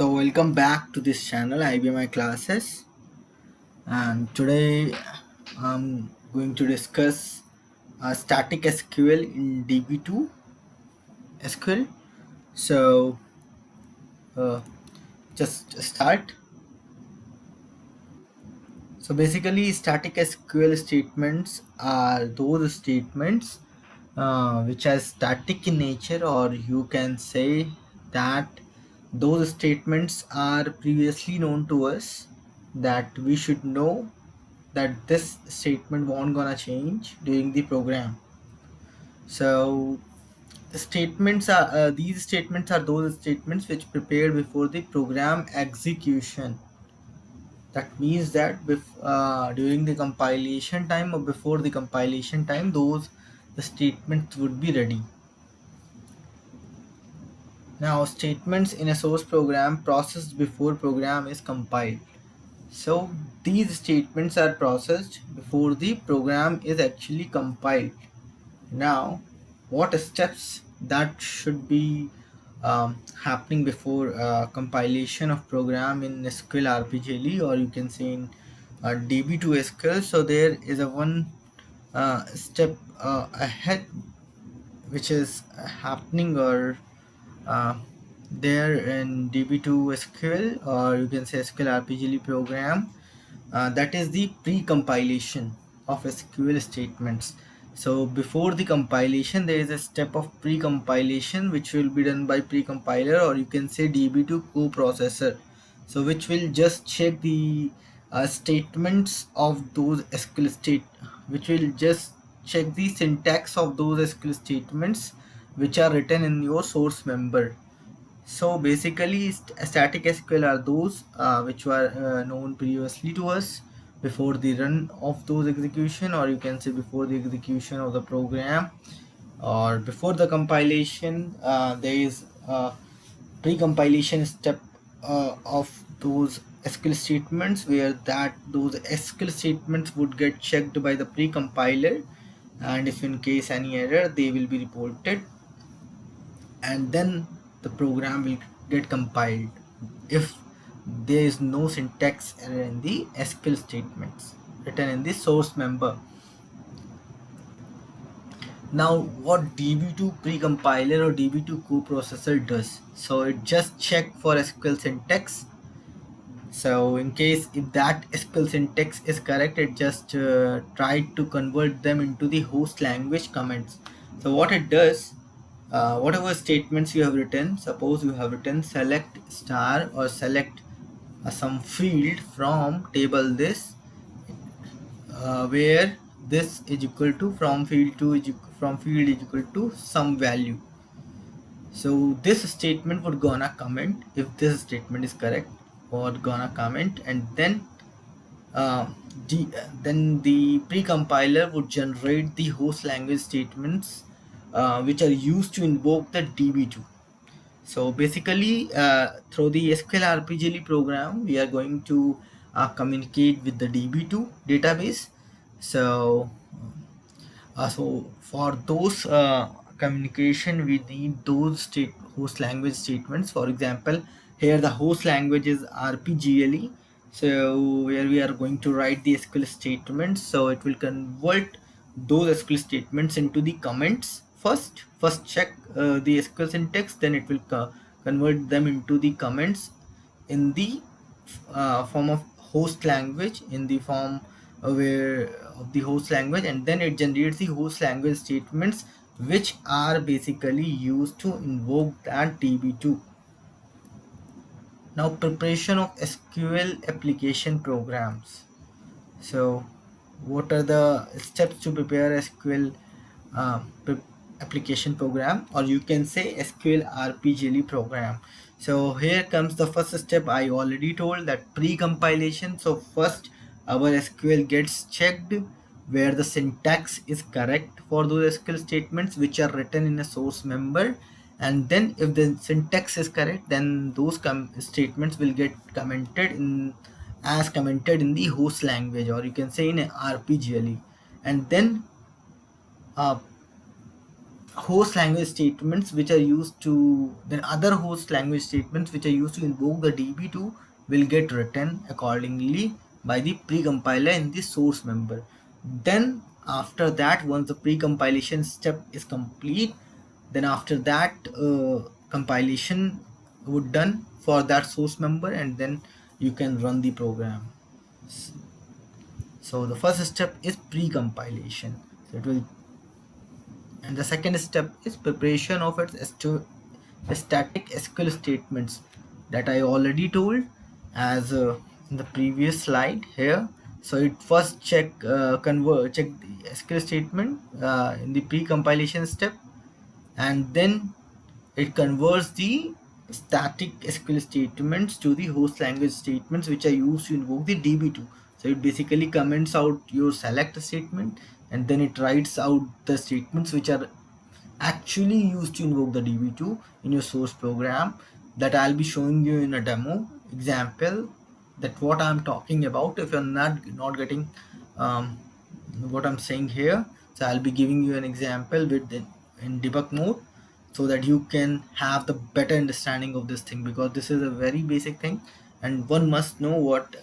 So welcome back to this channel IBMI classes, and today I'm going to discuss static SQL in DB2 SQL. So uh, just start. So basically static SQL statements are those statements which are static in nature, or you can say that those statements are previously known to us, that we should know that this statement won't gonna change during the program. So statements are these statements are those statements which prepared before the program execution. That means that during the compilation time or before the compilation time, those the statements would be ready. Now statements in a source program processed before program is compiled. So these statements are processed before the program is actually compiled. Now, what steps that should be happening before compilation of program in SQL RPGLE, or you can say in DB2 SQL? So there is a one step ahead which is happening, or uh, there in DB2 SQL, or you can say SQL RPGLE program. That is the pre-compilation of SQL statements. So before the compilation, there is a step of pre-compilation which will be done by pre-compiler, or you can say DB2 coprocessor. So which will just check the statements of those SQL which will just check the syntax of those SQL statements which are written in your source member. So basically, static SQL are those which were known previously to us before the run of those execution, or you can say before the execution of the program, or before the compilation. There is a pre-compilation step of those SQL statements, where that those SQL statements would get checked by the pre-compiler, and if in case any error, they will be reported, and then the program will get compiled if there is no syntax error in the SQL statements written in the source member. Now what DB2 precompiler or DB2 coprocessor does, so it just check for SQL syntax. So in case if that SQL syntax is correct, it just tried to convert them into the host language comments. So what it does, whatever statements you have written, suppose you have written select star or select some field from table this, where this is equal to from field to from field is equal to some value. So this statement would gonna comment if this statement is correct, or gonna comment, and then uh, then the pre-compiler would generate the host language statements which are used to invoke the DB2. So basically, through the SQL RPGLE program, we are going to communicate with the DB2 database. So so for those communication, we need those state host language statements. For example, here the host language is RPGLE. So where we are going to write the SQL statements. So it will convert those SQL statements into the comments first. First check the SQL syntax, then it will convert them into the comments in the form of host language, in the form where of the host language, and then it generates the host language statements which are basically used to invoke that DB2. Now preparation of SQL application programs. So what are the steps to prepare SQL uh, application program, or you can say SQL RPGLE program? So here comes the first step. I already told that pre-compilation. So first our SQL gets checked where the syntax is correct for those SQL statements which are written in a source member, and then if the syntax is correct, then those statements will get commented in as commented in the host language, or you can say in a RPGLE, and then uh, host language statements which are used to then other host language statements which are used to invoke the db2 will get written accordingly by the precompiler in the source member. Then after that, once the precompilation step is complete, then after that compilation would done for that source member, and then you can run the program. So the first step is pre-compilation. So it will, and the second step is preparation of its static SQL statements that I already told as in the previous slide here. So it first check the SQL statement in the pre-compilation step, and then it converts the static SQL statements to the host language statements which are used to invoke the DB2. So it basically comments out your select statement, and then it writes out the statements which are actually used to invoke the DB2 in your source program, that I'll be showing you in a demo example, that what I'm talking about. If you're not getting what I'm saying here, so I'll be giving you an example in debug mode, so that you can have the better understanding of this thing, because this is a very basic thing, and one must know what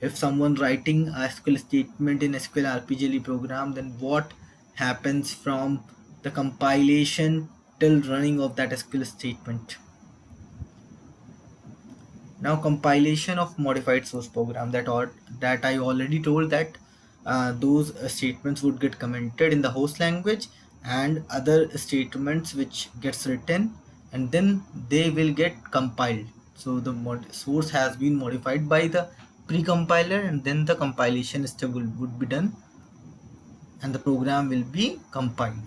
if someone writing a SQL statement in SQL RPGLE program, then what happens from the compilation till running of that SQL statement. Now compilation of modified source program, that I already told that those statements would get commented in the host language, and other statements which gets written, and then they will get compiled. So the source has been modified by the pre-compiler, and then the compilation step would be done, and the program will be compiled.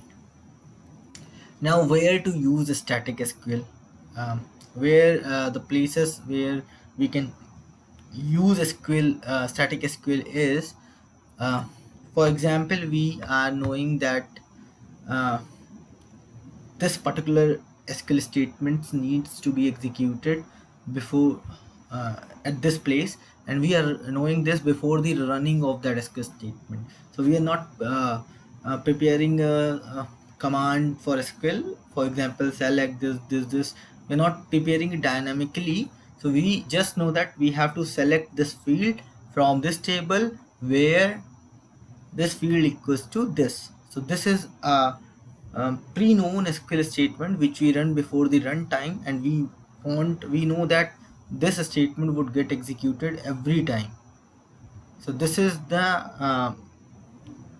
Now where to use static SQL, where the places where we can use static SQL is, uh, for example, we are knowing that uh, this particular SQL statement needs to be executed before at this place, and we are knowing this before the running of that SQL statement. So we are not preparing a command for SQL, for example select this. We're not preparing it dynamically, so we just know that we have to select this field from this table where this field equals to this. So this is a pre-known SQL statement which we run before the runtime, and we know that this statement would get executed every time. So this is the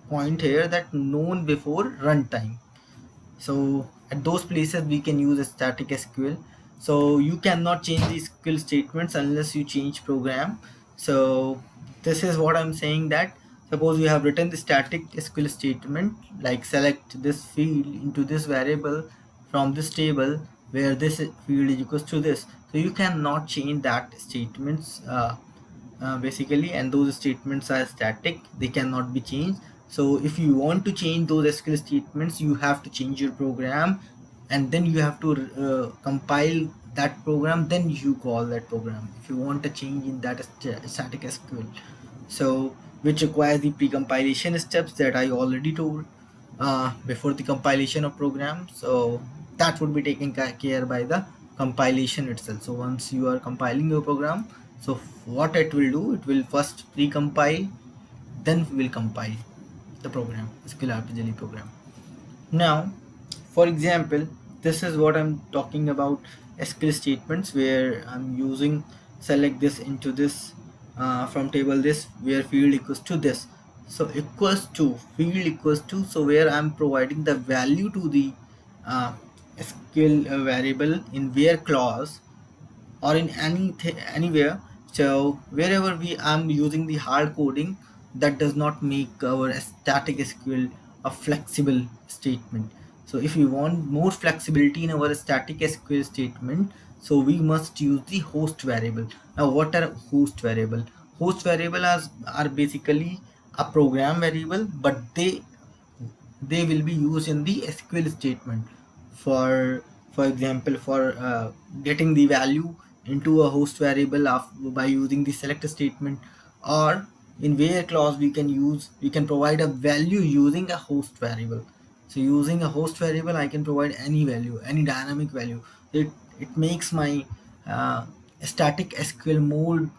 point here, that known before runtime. So at those places we can use a static SQL. So you cannot change the SQL statements unless you change program. So this is what I'm saying, that suppose you have written the static SQL statement like select this field into this variable from this table where this field is equals to this. So you cannot change that statements basically, and those statements are static, they cannot be changed. So if you want to change those SQL statements, you have to change your program, and then you have to compile that program, then you call that program if you want a change in that static SQL. So which requires the pre-compilation steps that I already told before the compilation of program. So that would be taken care by the compilation itself. So once you are compiling your program, so what it will do, it will first pre-compile, then we will compile the program, SQL RPGLE program. Now for example, this is what I'm talking about, SQL statements where I'm using select this into this from table this where field equals to this. So equals to field equals to, so where I'm providing the value to the uh, SQL variable in where clause or in anywhere. So wherever I'm using the hard coding, that does not make our static SQL a flexible statement. So if we want more flexibility in our static SQL statement, so we must use the host variable. Now what are host variable? Host variable are basically a program variable, but they will be used in the SQL statement for example for getting the value into a host variable by using the select statement, or in where clause we can provide a value using a host variable. So using a host variable, I can provide any value, any dynamic value. It makes my uh, static SQL more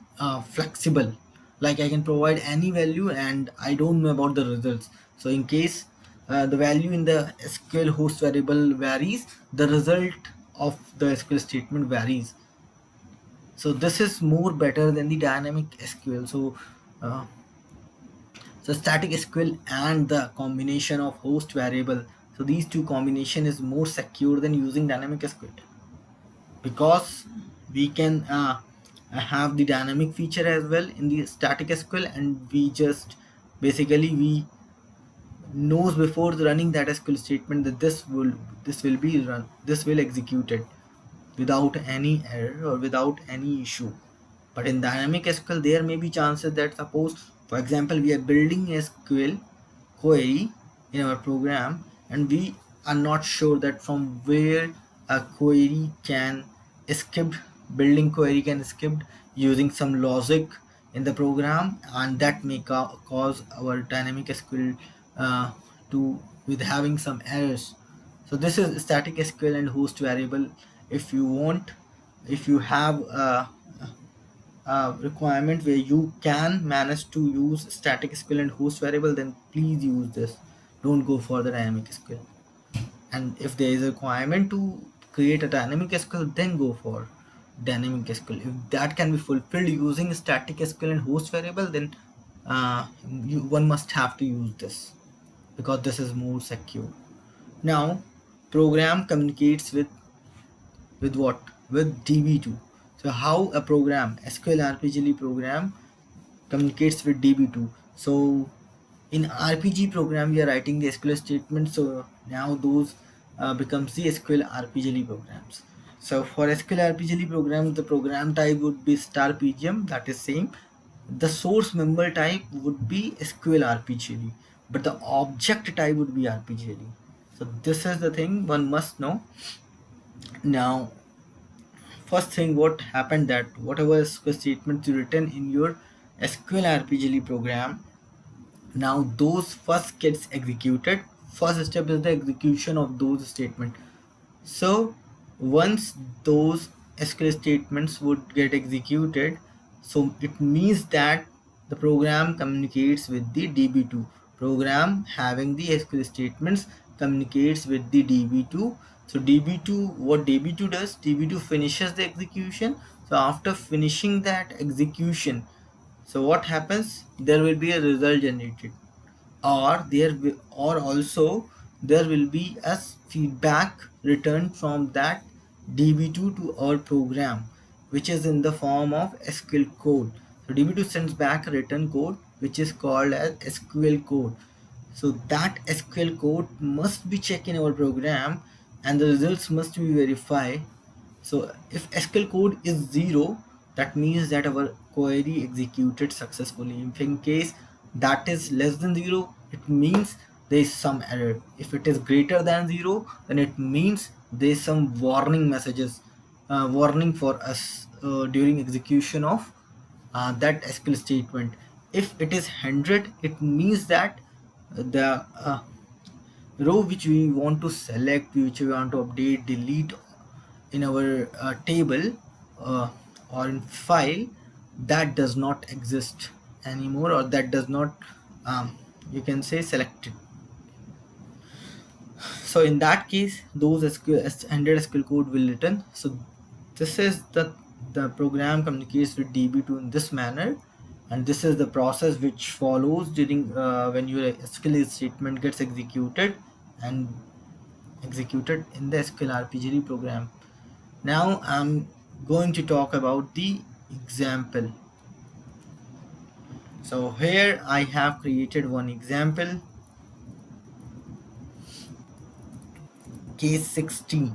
flexible. Like I can provide any value and I don't know about the results. So in case the value in the SQL host variable varies, the result of the SQL statement varies. So this is more better than the dynamic SQL. Uh, so static SQL and the combination of host variable. So these two combination is more secure than using dynamic SQL, because we can have the dynamic feature as well in the static SQL, and we just basically we knows before running that SQL statement that this will be run, this will executed without any error or without any issue. But in dynamic SQL, there may be chances that, suppose, for example, we are building a SQL query in our program and we are not sure that from where a query can skip, building query can skip using some logic in the program, and that may cause our dynamic SQL uh, to with having some errors. So this is static SQL and host variable. If you want, if you have requirement where you can manage to use static SQL and host variable, then please use this. Don't go for the dynamic SQL. And if there is a requirement to create a dynamic SQL, then go for dynamic SQL. If that can be fulfilled using static SQL and host variable, then one must have to use this, because this is more secure. Now, program communicates with what? With DB2. So how a program, SQL RPGL program, communicates with DB2. So in RPG program, we are writing the SQL statement. So now those becomes the SQL RPGL programs. So for SQL RPGL programs, the program type would be star PGM, that is same. The source member type would be SQL RPGL, but the object type would be RPGL. So this is the thing one must know. Now, first thing what happened, that whatever SQL statements you written in your SQL RPGL program, now those first gets executed. First step is the execution of those statements. So once those SQL statements would get executed, so it means that the program communicates with the DB2. Program having the SQL statements communicates with the DB2. So DB2, what DB2 does, DB2 finishes the execution. So after finishing that execution, so what happens, there will be a result generated, or also there will be a feedback returned from that DB2 to our program, which is in the form of SQL code. So DB2 sends back a return code which is called as SQL code. So that SQL code must be checked in our program and the results must be verified. So if SQL code is 0, that means that our query executed successfully. If in case that is less than 0, it means there is some error. If it is greater than 0, then it means there is some warning messages, warning for us during execution of that SQL statement. If it is 100, it means that the row which we want to select, which we want to update, delete in our table or in file, that does not exist anymore, or that does not, you can say, selected. So in that case, those standard SQL code will return. So this is the program communicates with DB2 in this manner, and this is the process which follows during when your SQL statement gets executed and executed in the SQL RPGL program. Now I'm going to talk about the example. So here I have created one example, case 16.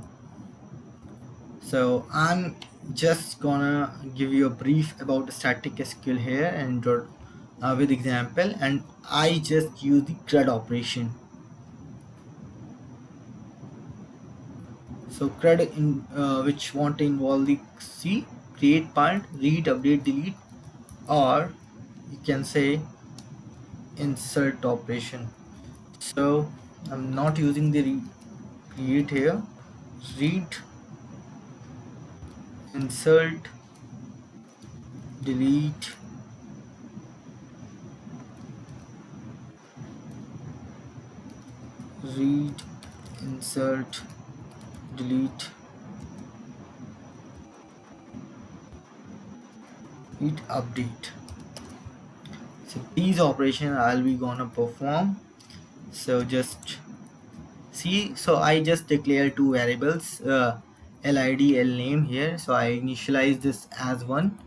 So I'm just gonna give you a brief about static SQL here and with example, and I just use the CRUD operation. So CRUD in which want to involve the C, create, point, read, update, delete, or you can say insert operation. So I'm not using the create here. Read, insert, delete, read, insert, delete, hit update. So these operations I'll be gonna perform. So just see, so I just declare two variables, lid, lname here. So I initialize this as 1,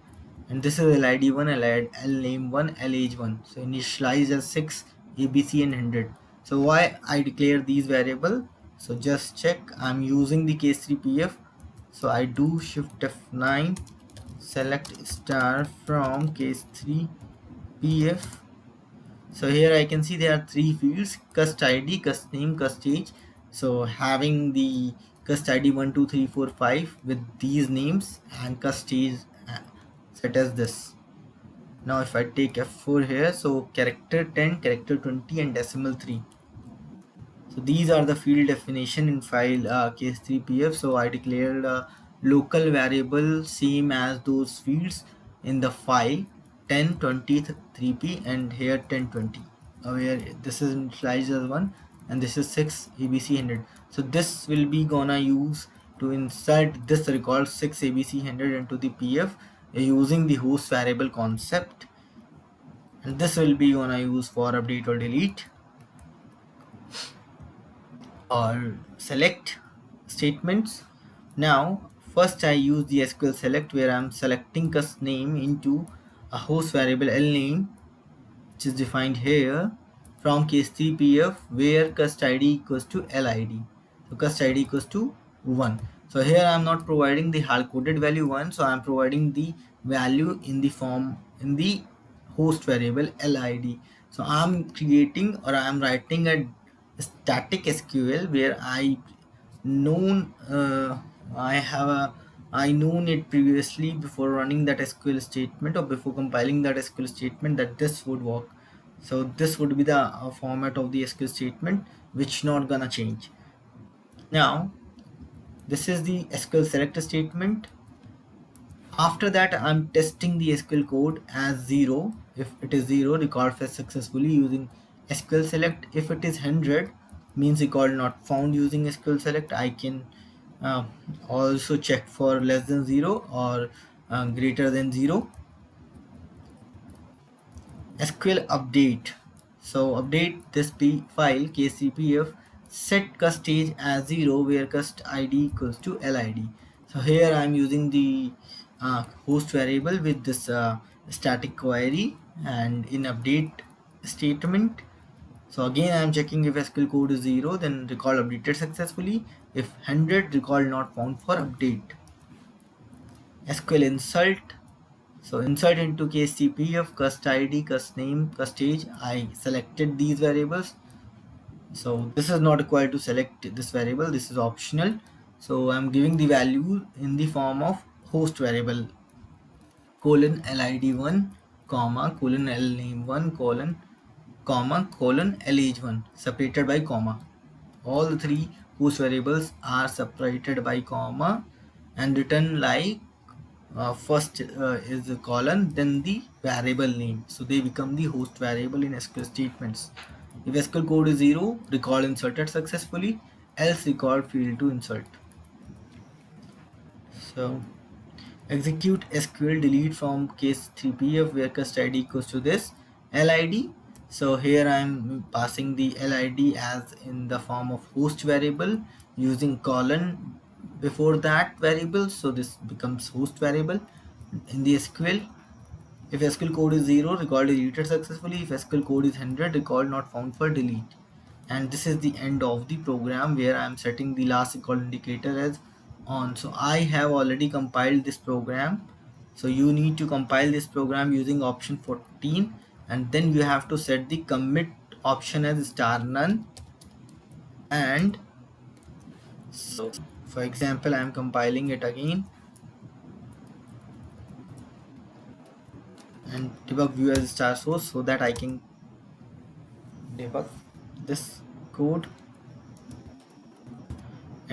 and this is lid 1, lname 1, lage 1. So initialize as 6, abc and 100. So why I declare these variable? So just check, I'm using the case3pf. So I do shift F9, select star from case3 pf. So here I can see there are three fields: cust id, cust name, cust age. So having the cust id 1 2 3 4 5 with these names, and cust age set as this. Now if I take F4 here, so character 10, character 20 and decimal 3. So these are the field definition in file case3pf. So I declared a local variable same as those fields in the file 10 20 3p, and here 10 20, where this is initialized as 1 and this is 6 abc 100. So this will be gonna use to insert this record 6 abc 100 into the pf using the host variable concept, and this will be gonna use for update or delete or select statements. Now first I use the SQL select, where I'm selecting cust name into a host variable lname, which is defined here from case3pf, where cust id equals to lid. So cust id equals to 1. So here I'm not providing the hard coded value 1, so I'm providing the value in the form in the host variable lid. So I'm creating, or I'm writing a static SQL where known I have a I known it previously before running that SQL statement, or before compiling that SQL statement, that this would work. So this would be the format of the SQL statement, which not gonna change. Now this is the SQL select statement. After that I'm testing the SQL code as 0. If it is 0, record fetch successfully using SQL select. If it is 100, means record not found using SQL select. I can uh, also check for less than 0 or greater than 0. SQL update. So update this file case3pf, set cust age as 0, where cust id equals to lid. So here I am using the host variable with this static query, and in update statement. So again I am checking if SQL code is 0, then recall updated successfully. If 100, recall not found for update. SQL insert. So insert into case3pf, cust id, cust name, cust age. I selected these variables. So this is not required to select this variable, this is optional. So I'm giving the value in the form of host variable colon lid1 comma colon lname1 colon comma colon lage1 separated by comma. All the three host variables are separated by comma and written like first is the colon, then the variable name. So they become the host variable in SQL statements. If SQL code is 0, record inserted successfully, else record failed to insert. So execute SQL delete from case3pf, where cust id equals to this lid. So here I am passing the lid as in the form of host variable using colon before that variable, so this becomes host variable in the SQL. If SQL code is 0, record deleted successfully. If SQL code is 100, record not found for delete. And this is the end of the program, where I am setting the last record indicator as on. So I have already compiled this program. So you need to compile this program using option 14, and then you have to set the commit option as star none. And so for example I am compiling it again, and debug view as star source, so that I can debug this code.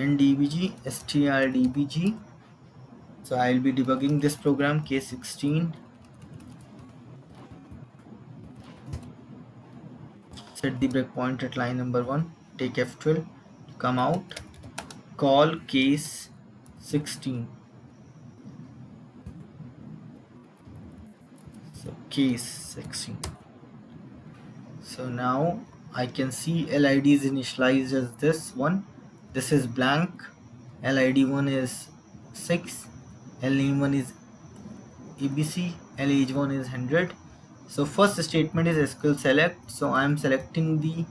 ndbg strdbg. So I'll be debugging this program case 16. Set the breakpoint at line number 1, take F12, come out, call case 16. So case 16. So now I can see LID is initialized as this one. This is blank. LID1 is 6. LNAME1 is ABC. LH1 is 100. So first statement is SQL select. So I am selecting the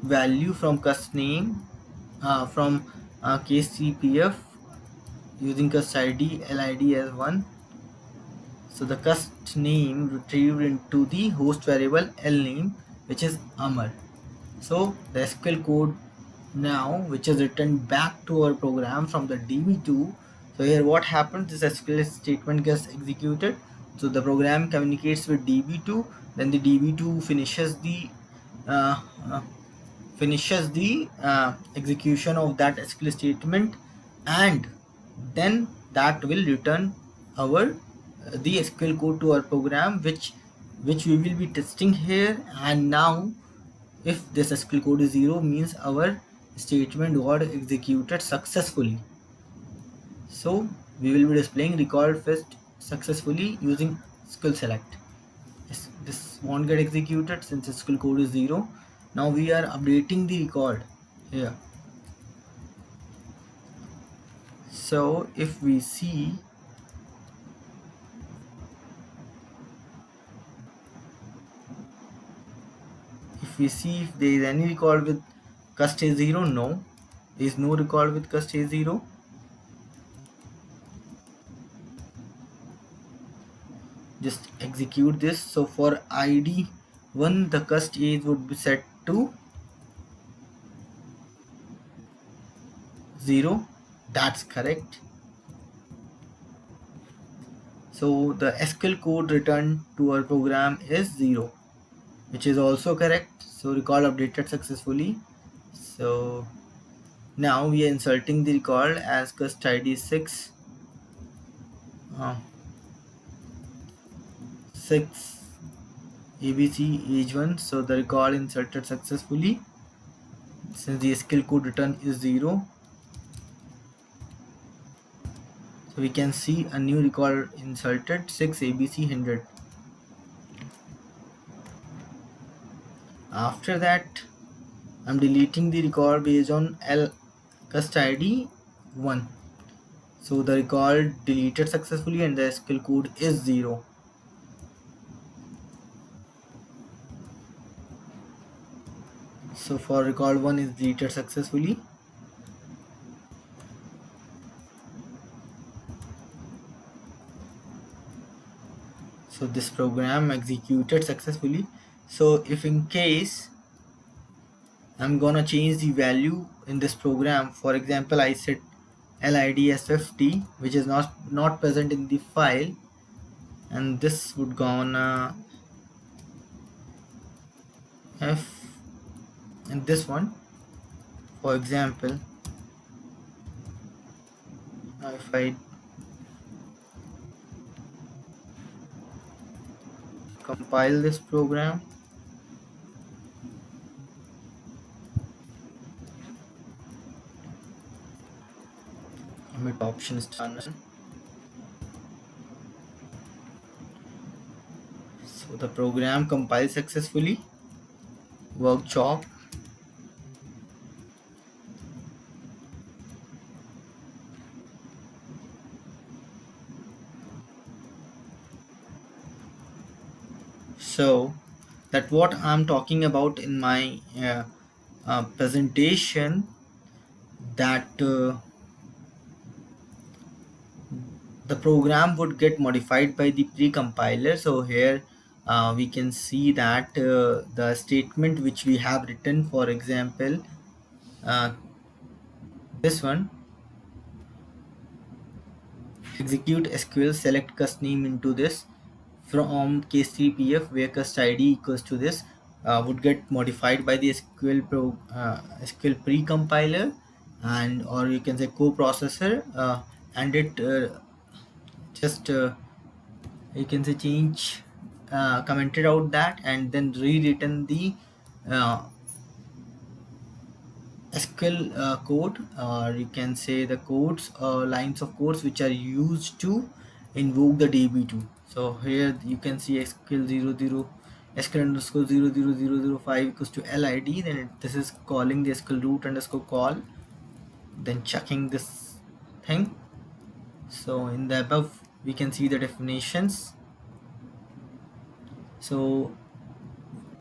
value from cust name from case CPF using cust ID LID as 1. So the cust name retrieved into the host variable LNAME, which is Amar. So the SQL code now, which is written back to our program from the DB2. So here what happens, this SQL statement gets executed. So the program communicates with DB2, then the DB2 finishes the execution of that SQL statement, and then that will return our the SQL code to our program, which we will be testing here. And now if this SQL code is 0, means our statement got executed successfully. So we will be displaying record fetched successfully using SQL select. This won't get executed since SQL code is 0. Now we are updating the record here. So if we see, if there is any record with cust A0, no, there is no record with cust A0. Just execute this. So for ID 1, the cust age would be set to 0. That's correct. So the SQL code returned to our program is 0, which is also correct. So record updated successfully. So now we are inserting the record as cust ID 6. 6 ABC age 1. So the record inserted successfully since the SQL code return is 0. So we can see a new record inserted, 6 ABC 100. After that, I'm deleting the record based on cust ID 1. So the record deleted successfully and the SQL code is 0. So for record 1 is deleted successfully. So this program executed successfully. So if in case I'm gonna change the value in this program, for example I set LID as 50, which is not present in the file, and this would gonna F, and this one, for example, if I compile this program, emit option is done. So the program compiles successfully. Work job. So that what I'm talking about in my presentation, that the program would get modified by the pre-compiler. So here we can see that the statement which we have written, for example this one, execute SQL select cust name into this from case 3pf where cust id equals to this, would get modified by the SQL pre-compiler, and or you can say coprocessor, and it just you can say change commented out that and then rewritten the uh, SQL code, or you can say the codes lines of codes which are used to invoke the DB2. So here you can see SQL underscore 00005 equals to LID. Then this is calling the SQL root underscore call, then checking this thing. So in the above we can see the definitions. So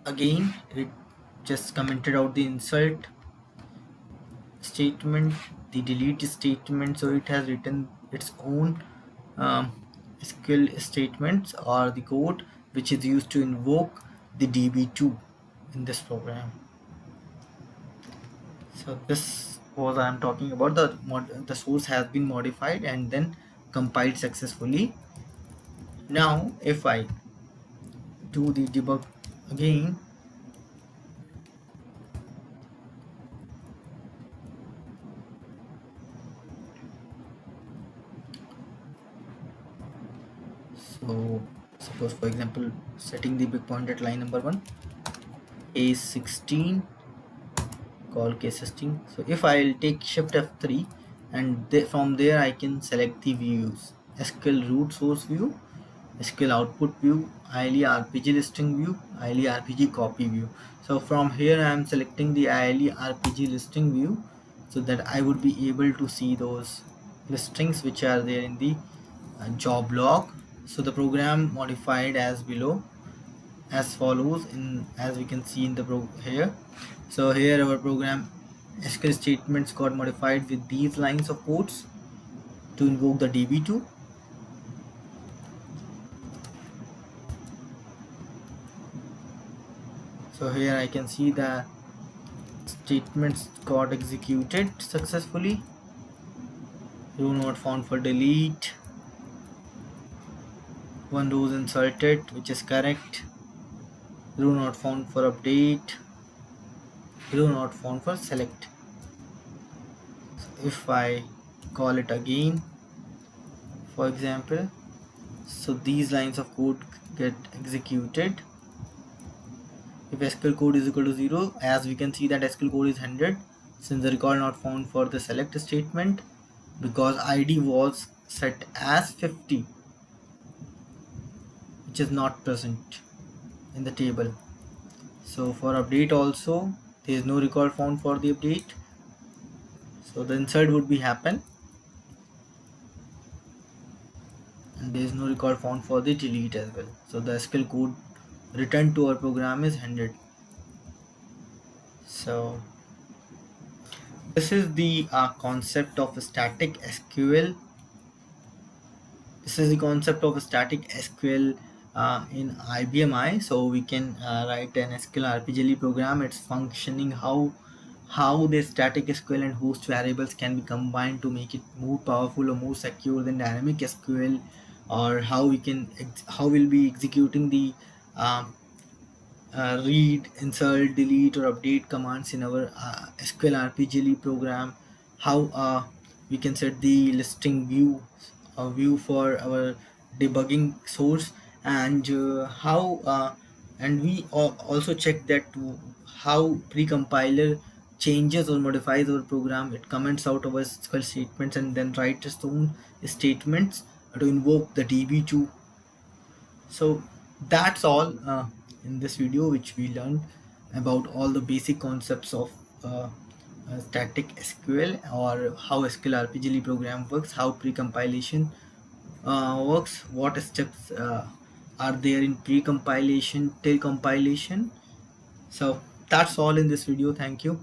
again it just commented out the insert statement, the delete statement. So it has written its own um, SQL statements or the code which is used to invoke the DB2 in this program. So this was I'm talking about the source has been modified and then compiled successfully. Now if I do the debug again, so suppose for example setting the breakpoint at line number 1, case 16, call case 16. So if I'll take shift F3 and from there I can select the views: SQL root source view, SQL output view, ILE RPG listing view, ILE RPG copy view. So from here I am selecting the ILE RPG listing view so that I would be able to see those listings which are there in the job log. So the program modified as below, as follows, in as we can see in the here. So here our program SQL statements got modified with these lines of codes to invoke the DB2. So here I can see the statements got executed successfully. Row not found for delete, one row is inserted which is correct, row not found for update, row not found for select. So if I call it again, for example, so these lines of code get executed. If SQL code is equal to 0, as we can see that SQL code is 100, since the record not found for the select statement, because ID was set as 50, which is not present in the table. So for update also there is no record found for the update, so the insert would be happen, and there is no record found for the delete as well. So the SQL code returned to our program is 100. So this is the concept of static SQL. This is the concept of static SQL in IBM I. So we can write an SQL RPGL program. It's functioning how the static SQL and host variables can be combined to make it more powerful or more secure than dynamic SQL, or how we'll be executing the um, read, insert, delete, or update commands in our SQL RPGL program. How we can set the listing view, view for our debugging source, and how and we also check that how pre-compiler changes or modifies our program. It comments out our SQL statements and then writes its own statements to invoke the DB2. So that's all in this video, which we learned about all the basic concepts of static SQL, or how SQL RPGL program works, how pre-compilation works, what steps are there in pre-compilation till compilation. So that's all in this video. Thank you.